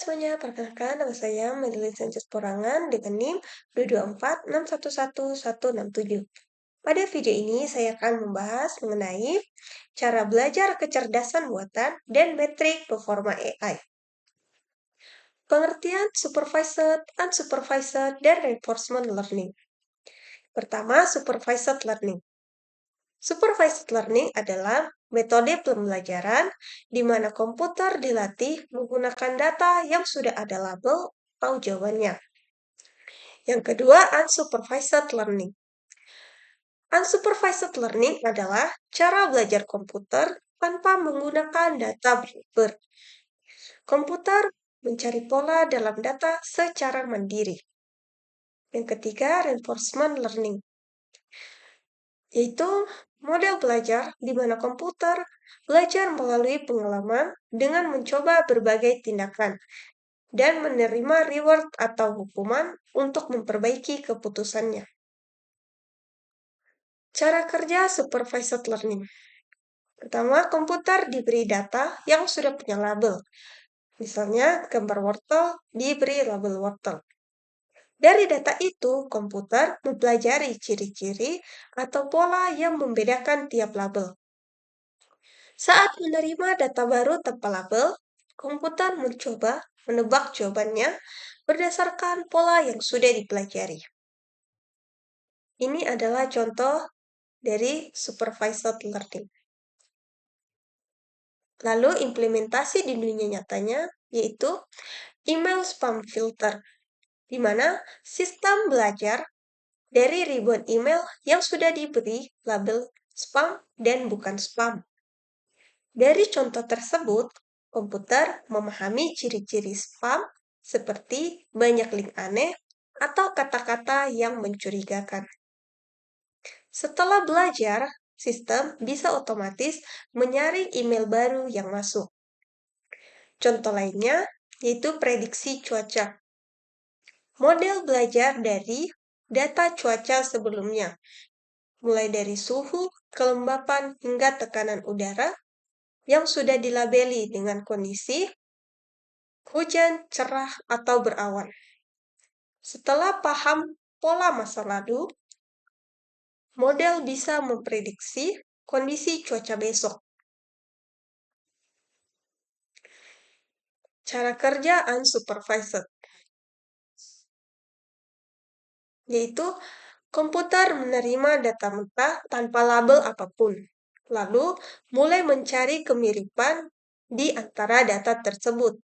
semuanya, perkenalkan nama saya Madeline Sanchez Porangan dengan NIM 224611167. Pada video ini saya akan membahas mengenai cara belajar kecerdasan buatan dan metrik performa AI. Pengertian supervised, unsupervised, dan reinforcement learning. Pertama, supervised learning. Supervised learning adalah metode pembelajaran di mana komputer dilatih menggunakan data yang sudah ada label atau jawabannya. Yang kedua, unsupervised learning. Unsupervised learning adalah cara belajar komputer tanpa menggunakan data bersumber. Komputer mencari pola dalam data secara mandiri. Yang ketiga, reinforcement learning, yaitu model belajar di mana komputer belajar melalui pengalaman dengan mencoba berbagai tindakan dan menerima reward atau hukuman untuk memperbaiki keputusannya. Cara kerja supervised learning. Pertama, komputer diberi data yang sudah punya label. Misalnya, gambar wortel diberi label wortel. Dari data itu, komputer mempelajari ciri-ciri atau pola yang membedakan tiap label. Saat menerima data baru tanpa label, komputer mencoba menebak jawabannya berdasarkan pola yang sudah dipelajari. Ini adalah contoh dari supervised learning. Lalu implementasi di dunia nyatanya yaitu email spam filter, di mana sistem belajar dari ribuan email yang sudah diberi label spam dan bukan spam. Dari contoh tersebut, komputer memahami ciri-ciri spam seperti banyak link aneh atau kata-kata yang mencurigakan. Setelah belajar, sistem bisa otomatis menyaring email baru yang masuk. Contoh lainnya yaitu prediksi cuaca. Model belajar dari data cuaca sebelumnya, mulai dari suhu, kelembapan, hingga tekanan udara yang sudah dilabeli dengan kondisi hujan, cerah, atau berawan. Setelah paham pola masa lalu, model bisa memprediksi kondisi cuaca besok. Cara kerja unsupervised, yaitu komputer menerima data mentah tanpa label apapun, lalu mulai mencari kemiripan di antara data tersebut.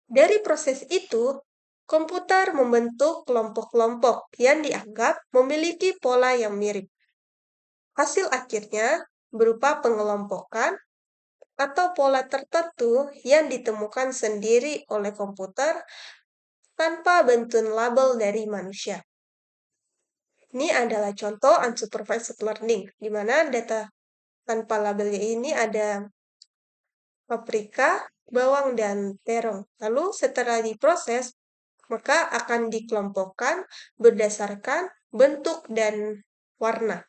Dari proses itu, komputer membentuk kelompok-kelompok yang dianggap memiliki pola yang mirip. Hasil akhirnya berupa pengelompokan atau pola tertentu yang ditemukan sendiri oleh komputer tanpa bantuan label dari manusia. Ini adalah contoh unsupervised learning, di mana data tanpa labelnya ini ada paprika, bawang, dan terong. Lalu setelah diproses, maka akan dikelompokkan berdasarkan bentuk dan warna.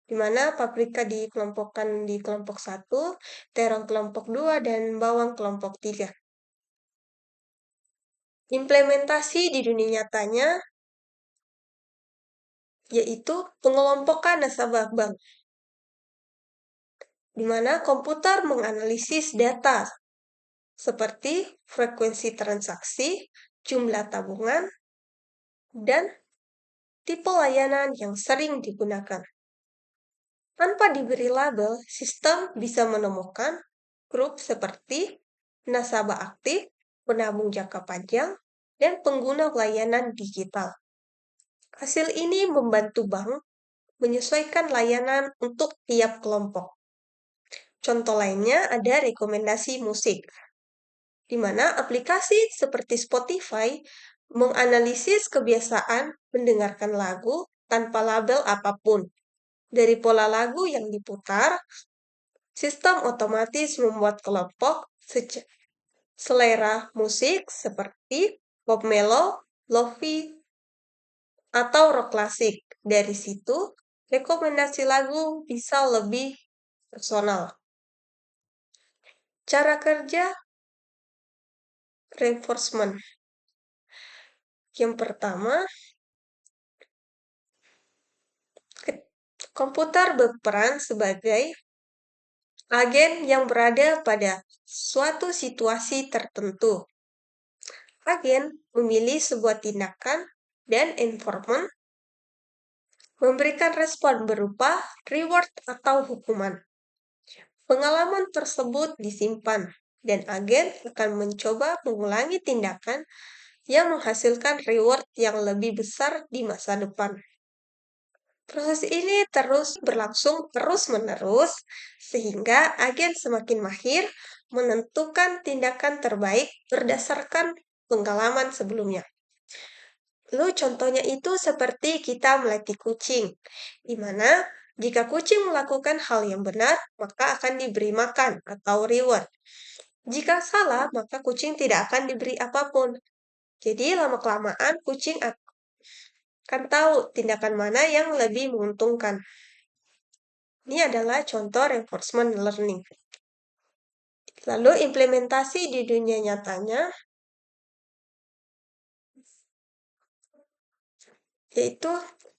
Di mana paprika dikelompokkan di kelompok 1, terong kelompok 2, dan bawang kelompok 3. Implementasi di dunia nyatanya yaitu pengelompokan nasabah bank, di mana komputer menganalisis data seperti frekuensi transaksi, jumlah tabungan, dan tipe layanan yang sering digunakan. Tanpa diberi label, sistem bisa menemukan grup seperti nasabah aktif, penabung jangka panjang, dan pengguna layanan digital. Hasil ini membantu bank menyesuaikan layanan untuk tiap kelompok. Contoh lainnya ada rekomendasi musik, di mana aplikasi seperti Spotify menganalisis kebiasaan mendengarkan lagu tanpa label apapun. Dari pola lagu yang diputar, sistem otomatis membuat kelompok selera musik seperti pop melo, lofi, atau rock klasik. Dari situ, rekomendasi lagu bisa lebih personal. Cara kerja reinforcement. Yang pertama, komputer berperan sebagai agen yang berada pada suatu situasi tertentu. Agen memilih sebuah tindakan dan informan memberikan respon berupa reward atau hukuman. Pengalaman tersebut disimpan, dan agen akan mencoba mengulangi tindakan yang menghasilkan reward yang lebih besar di masa depan. Proses ini terus berlangsung terus-menerus, sehingga agen semakin mahir menentukan tindakan terbaik berdasarkan pengalaman sebelumnya. Lalu contohnya itu seperti kita melatih kucing, di mana jika kucing melakukan hal yang benar, maka akan diberi makan atau reward. Jika salah, maka kucing tidak akan diberi apapun. Jadi lama-kelamaan kucing akan tahu tindakan mana yang lebih menguntungkan. Ini adalah contoh reinforcement learning. Lalu implementasi di dunia nyatanya, yaitu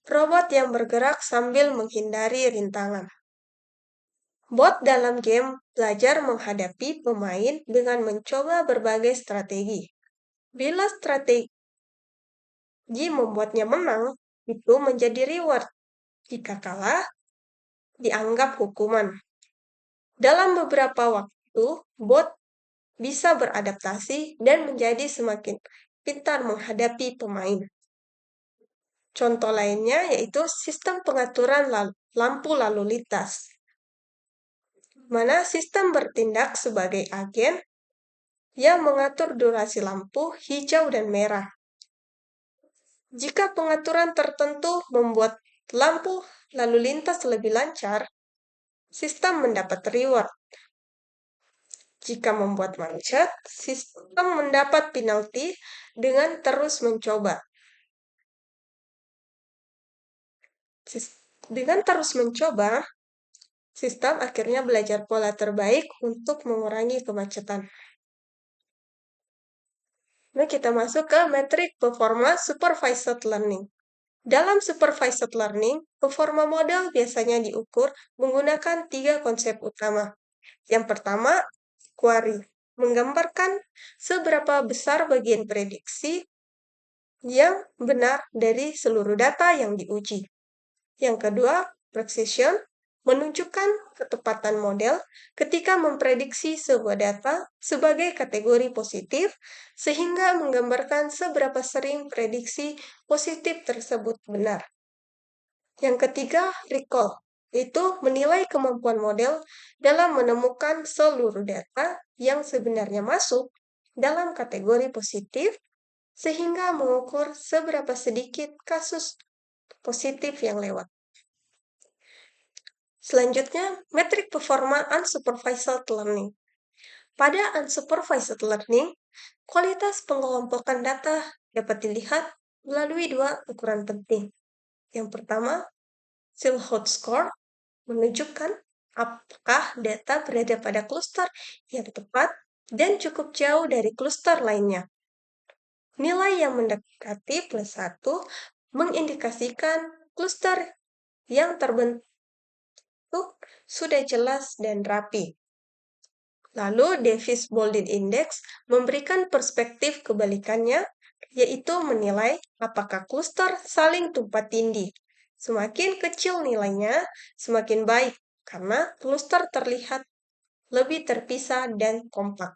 robot yang bergerak sambil menghindari rintangan. Bot dalam game belajar menghadapi pemain dengan mencoba berbagai strategi. Bila strategi membuatnya menang, itu menjadi reward. Jika kalah, dianggap hukuman. Dalam beberapa waktu, bot bisa beradaptasi dan menjadi semakin pintar menghadapi pemain. Contoh lainnya yaitu sistem pengaturan lampu lalu lintas, mana sistem bertindak sebagai agen yang mengatur durasi lampu hijau dan merah. Jika pengaturan tertentu membuat lampu lalu lintas lebih lancar, sistem mendapat reward. Jika membuat macet, sistem mendapat penalti dengan terus mencoba. Dengan terus mencoba, sistem akhirnya belajar pola terbaik untuk mengurangi kemacetan. Nah, kita masuk ke metrik performa supervised learning. Dalam supervised learning, performa model biasanya diukur menggunakan 3 konsep utama. Yang pertama, query, menggambarkan seberapa besar bagian prediksi yang benar dari seluruh data yang diuji. Yang kedua, precision, menunjukkan ketepatan model ketika memprediksi sebuah data sebagai kategori positif, sehingga menggambarkan seberapa sering prediksi positif tersebut benar. Yang ketiga, recall, yaitu menilai kemampuan model dalam menemukan seluruh data yang sebenarnya masuk dalam kategori positif, sehingga mengukur seberapa sedikit kasus positif yang lewat. Selanjutnya, metrik performa unsupervised learning. Pada unsupervised learning, kualitas pengelompokan data dapat dilihat melalui 2 ukuran penting. Yang pertama, Silhouette score menunjukkan apakah data berada pada kluster yang tepat dan cukup jauh dari kluster lainnya. Nilai yang mendekati +1 mengindikasikan kluster yang terbentuk sudah jelas dan rapi. Lalu Davis Baldwin Index memberikan perspektif kebalikannya, yaitu menilai apakah kluster saling tumpang tindih. Semakin kecil nilainya, semakin baik, karena kluster terlihat lebih terpisah dan kompak.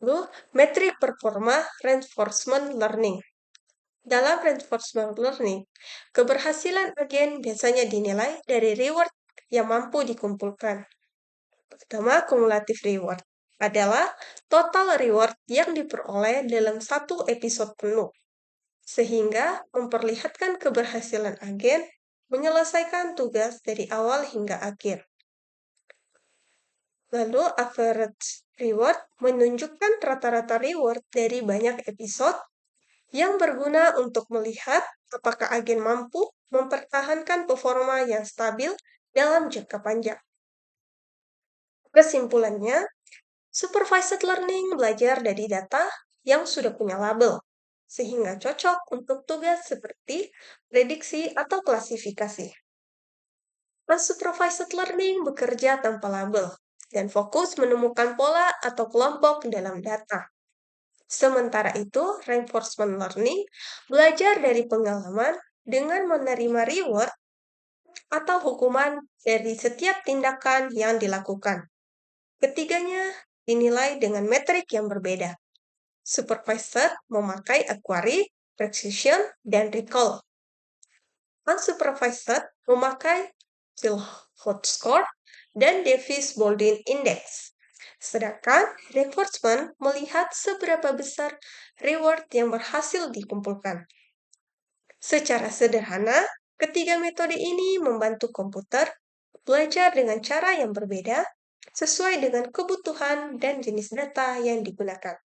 Lalu, metrik performa reinforcement learning. Dalam reinforcement learning, keberhasilan agen biasanya dinilai dari reward yang mampu dikumpulkan. Pertama, kumulatif reward adalah total reward yang diperoleh dalam satu episode penuh, sehingga memperlihatkan keberhasilan agen menyelesaikan tugas dari awal hingga akhir. Lalu, average reward menunjukkan rata-rata reward dari banyak episode yang berguna untuk melihat apakah agen mampu mempertahankan performa yang stabil dalam jangka panjang. Kesimpulannya, Supervised learning belajar dari data yang sudah punya label, sehingga cocok untuk tugas seperti prediksi atau klasifikasi. Unsupervised learning bekerja tanpa label dan fokus menemukan pola atau kelompok dalam data. Sementara itu, reinforcement learning belajar dari pengalaman dengan menerima reward atau hukuman dari setiap tindakan yang dilakukan. Ketiganya dinilai dengan metrik yang berbeda. Supervisor memakai acquire, precision, dan recall. Unsupervised memakai Gilholt score dan Davis-Baldwin index. Sedangkan reinforcement melihat seberapa besar reward yang berhasil dikumpulkan. Secara sederhana, ketiga metode ini membantu komputer belajar dengan cara yang berbeda sesuai dengan kebutuhan dan jenis data yang digunakan.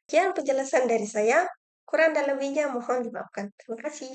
Sekian penjelasan dari saya, kurang dan lebihnya mohon dimaafkan. Terima kasih.